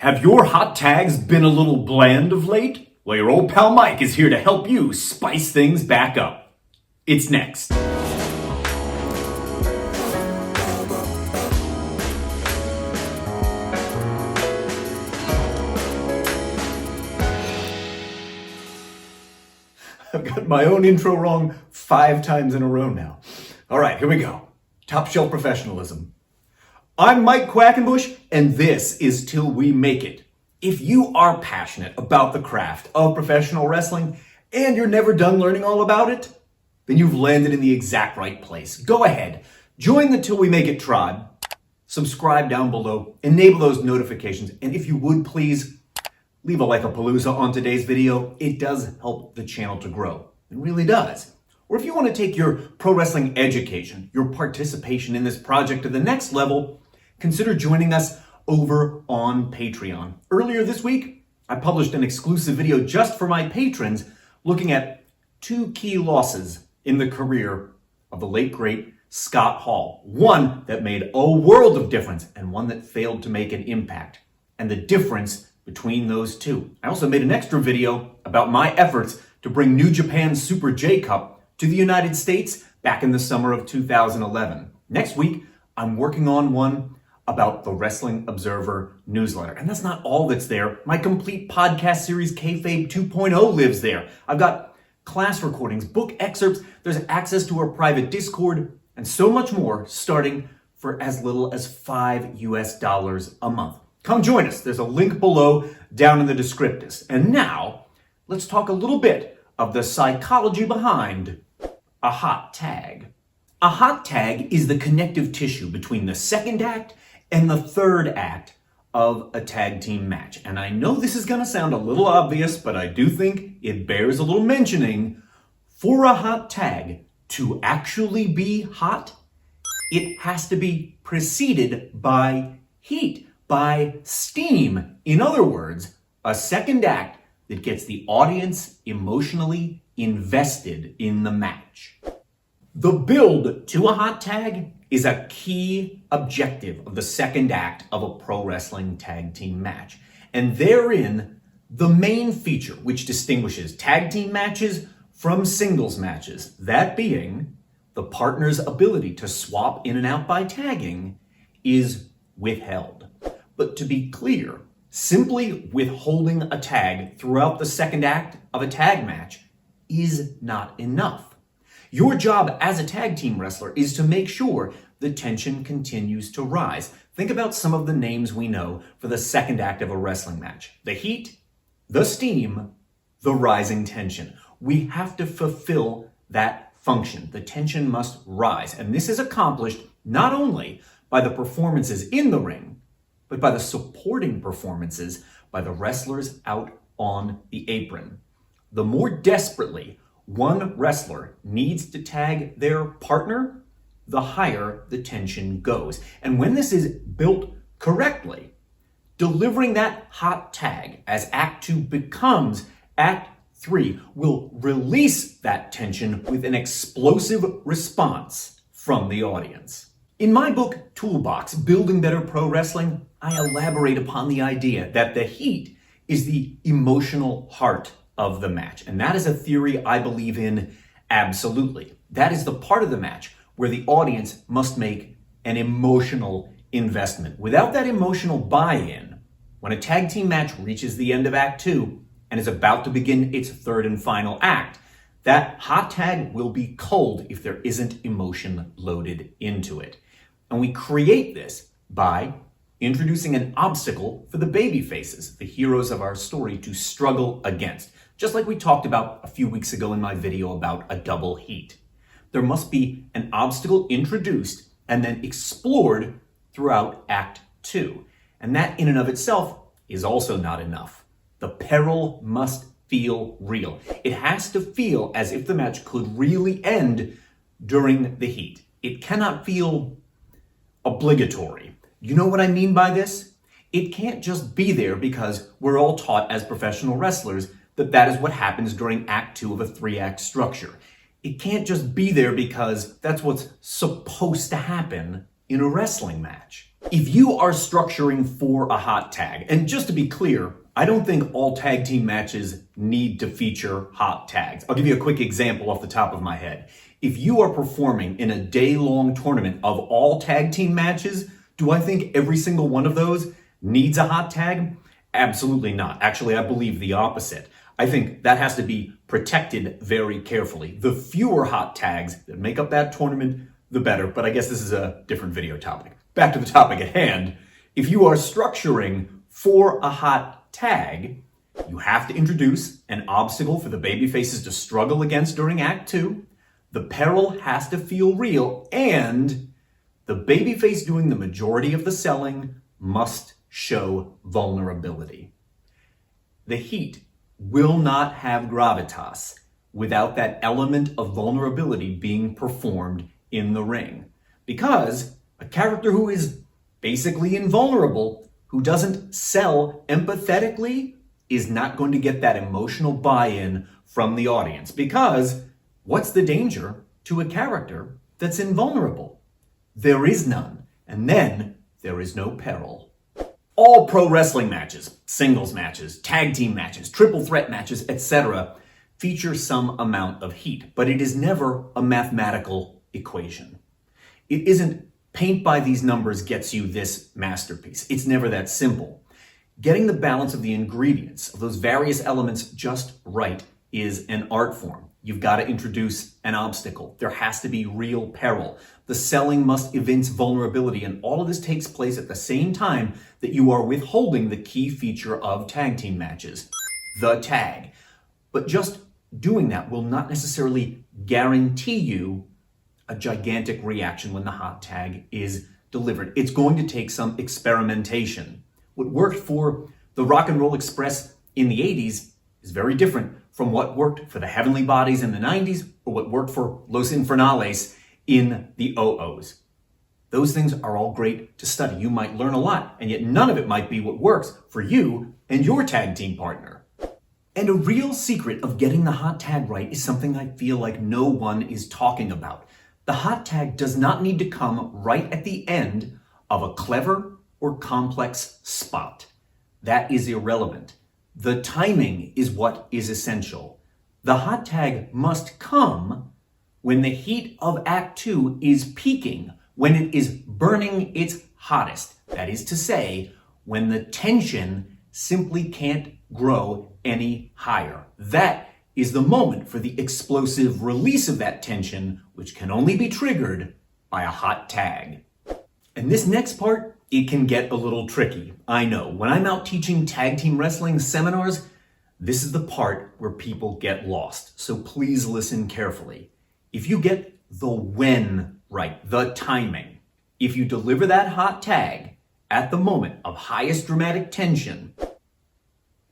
Have your hot tags been a little bland of late? Well, your old pal Mike is here to help you spice things back up. It's next. I've got my own intro wrong 5 times in a row now. All right, here we go. Top shelf professionalism. I'm Mike Quackenbush, and this is Till We Make It. If you are passionate about the craft of professional wrestling and you're never done learning all about it, then you've landed in the exact right place. Go ahead, join the Till We Make It tribe, subscribe down below, enable those notifications, and if you would please, leave a like-a-palooza on today's video. It does help the channel to grow. It really does. Or if you want to take your pro wrestling education, your participation in this project to the next level, consider joining us over on Patreon. Earlier this week, I published an exclusive video just for my patrons looking at 2 key losses in the career of the late, great Scott Hall. One that made a world of difference and one that failed to make an impact. And the difference between those two. I also made an extra video about my efforts to bring New Japan's Super J Cup to the United States back in the summer of 2011. Next week, I'm working on one about the Wrestling Observer newsletter. And that's not all that's there. My complete podcast series, Kayfabe 2.0, lives there. I've got class recordings, book excerpts, there's access to our private Discord, and so much more, starting for as little as $5 a month. Come join us. There's a link below down in the descriptus. And now, let's talk a little bit of the psychology behind a hot tag. A hot tag is the connective tissue between the second act and the third act of a tag team match. And I know this is going to sound a little obvious, but I do think it bears a little mentioning. For a hot tag to actually be hot, it has to be preceded by heat, by steam. In other words, a second act that gets the audience emotionally invested in the match. The build to a hot tag is a key objective of the second act of a pro wrestling tag team match. And therein, the main feature which distinguishes tag team matches from singles matches, that being the partner's ability to swap in and out by tagging, is withheld. But to be clear, simply withholding a tag throughout the second act of a tag match is not enough. Your job as a tag team wrestler is to make sure the tension continues to rise. Think about some of the names we know for the second act of a wrestling match. The heat, the steam, the rising tension. We have to fulfill that function. The tension must rise. And this is accomplished not only by the performances in the ring, but by the supporting performances by the wrestlers out on the apron. The more desperately one wrestler needs to tag their partner, the higher the tension goes. And when this is built correctly, delivering that hot tag as Act 2 becomes Act 3 will release that tension with an explosive response from the audience. In my book, Toolbox, Building Better Pro Wrestling, I elaborate upon the idea that the heat is the emotional heart of the match. And that is a theory I believe in absolutely. That is the part of the match where the audience must make an emotional investment. Without that emotional buy-in, when a tag team match reaches the end of Act 2 and is about to begin its third and final act, that hot tag will be cold if there isn't emotion loaded into it. And we create this by introducing an obstacle for the baby faces, the heroes of our story, to struggle against. Just like we talked about a few weeks ago in my video about a double heat. There must be an obstacle introduced and then explored throughout Act 2. And that in and of itself is also not enough. The peril must feel real. It has to feel as if the match could really end during the heat. It cannot feel obligatory. You know what I mean by this? It can't just be there because we're all taught as professional wrestlers that is what happens during Act 2 of a 3-act structure. It can't just be there because that's what's supposed to happen in a wrestling match. If you are structuring for a hot tag, and just to be clear, I don't think all tag team matches need to feature hot tags. I'll give you a quick example off the top of my head. If you are performing in a day-long tournament of all tag team matches, do I think every single one of those needs a hot tag? Absolutely not. Actually, I believe the opposite. I think that has to be protected very carefully. The fewer hot tags that make up that tournament, the better. But I guess this is a different video topic. Back to the topic at hand. If you are structuring for a hot tag, you have to introduce an obstacle for the babyfaces to struggle against during Act 2. The peril has to feel real, and the babyface doing the majority of the selling must show vulnerability. The heat will not have gravitas without that element of vulnerability being performed in the ring. Because a character who is basically invulnerable, who doesn't sell empathetically, is not going to get that emotional buy-in from the audience. Because what's the danger to a character that's invulnerable? There is none. And then there is no peril. All pro wrestling matches, singles matches, tag team matches, triple threat matches, etc. feature some amount of heat, but it is never a mathematical equation. It isn't paint by these numbers gets you this masterpiece. It's never that simple. Getting the balance of the ingredients, of those various elements just right, is an art form. You've got to introduce an obstacle. There has to be real peril. The selling must evince vulnerability, and all of this takes place at the same time that you are withholding the key feature of tag team matches, the tag. But just doing that will not necessarily guarantee you a gigantic reaction when the hot tag is delivered. It's going to take some experimentation. What worked for the Rock and Roll Express in the 80s is very different from what worked for the Heavenly Bodies in the 90s or what worked for Los Infernales in the 00s. Those things are all great to study. You might learn a lot, and yet none of it might be what works for you and your tag team partner. And a real secret of getting the hot tag right is something I feel like no one is talking about. The hot tag does not need to come right at the end of a clever or complex spot. That is irrelevant. The timing is what is essential. The hot tag must come when the heat of Act 2 is peaking, when it is burning its hottest. That is to say, when the tension simply can't grow any higher. That is the moment for the explosive release of that tension, which can only be triggered by a hot tag. And this next part, it can get a little tricky. I know. When I'm out teaching tag team wrestling seminars, this is the part where people get lost. So please listen carefully. If you get the when right, the timing, if you deliver that hot tag at the moment of highest dramatic tension,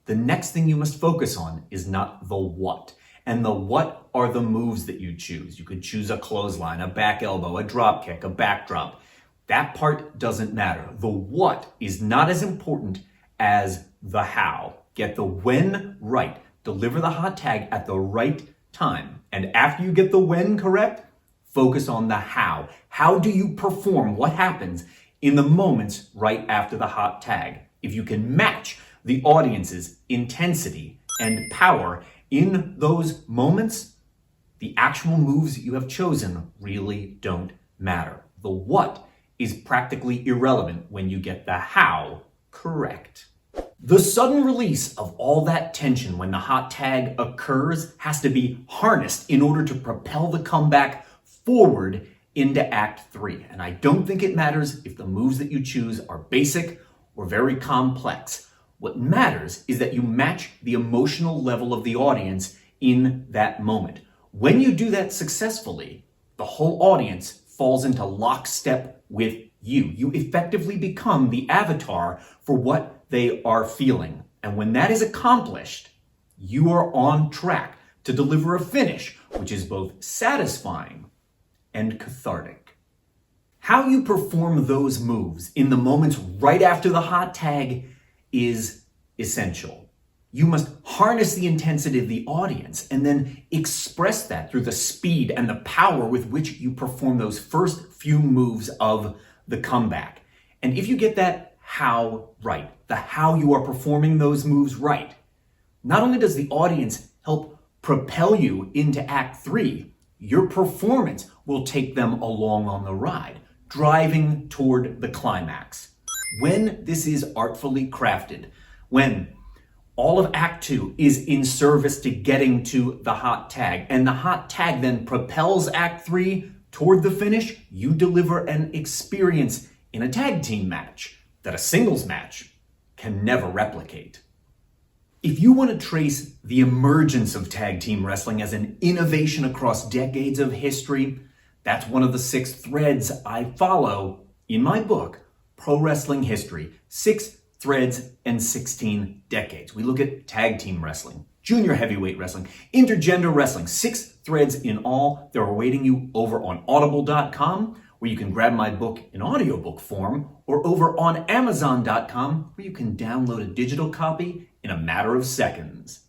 the next thing you must focus on is not the what. And the what are the moves that you choose. You could choose a clothesline, a back elbow, a drop kick, a backdrop. That part doesn't matter. The what is not as important as the how. Get the when right. Deliver the hot tag at the right time. And after you get the when correct, focus on the how. How do you perform? What happens in the moments right after the hot tag? If you can match the audience's intensity and power in those moments, the actual moves that you have chosen really don't matter. The what is practically irrelevant when you get the how correct. The sudden release of all that tension when the hot tag occurs has to be harnessed in order to propel the comeback forward into Act 3. And I don't think it matters if the moves that you choose are basic or very complex. What matters is that you match the emotional level of the audience in that moment. When you do that successfully, the whole audience falls into lockstep with you. You effectively become the avatar for what they are feeling. And when that is accomplished, you are on track to deliver a finish which is both satisfying and cathartic. How you perform those moves in the moments right after the hot tag is essential. You must harness the intensity of the audience and then express that through the speed and the power with which you perform those first few moves of the comeback. And if you get that how right, the how you are performing those moves right, not only does the audience help propel you into Act 3, your performance will take them along on the ride, driving toward the climax. When this is artfully crafted, when all of Act 2 is in service to getting to the hot tag, and the hot tag then propels Act 3 toward the finish, you deliver an experience in a tag team match that a singles match can never replicate. If you want to trace the emergence of tag team wrestling as an innovation across decades of history, that's one of the 6 threads I follow in my book, Pro Wrestling History, 6 Threads and 16 Decades. We look at tag team wrestling, junior heavyweight wrestling, intergender wrestling, 6 threads in all. They're awaiting you over on audible.com, where you can grab my book in audiobook form, or over on amazon.com, where you can download a digital copy in a matter of seconds.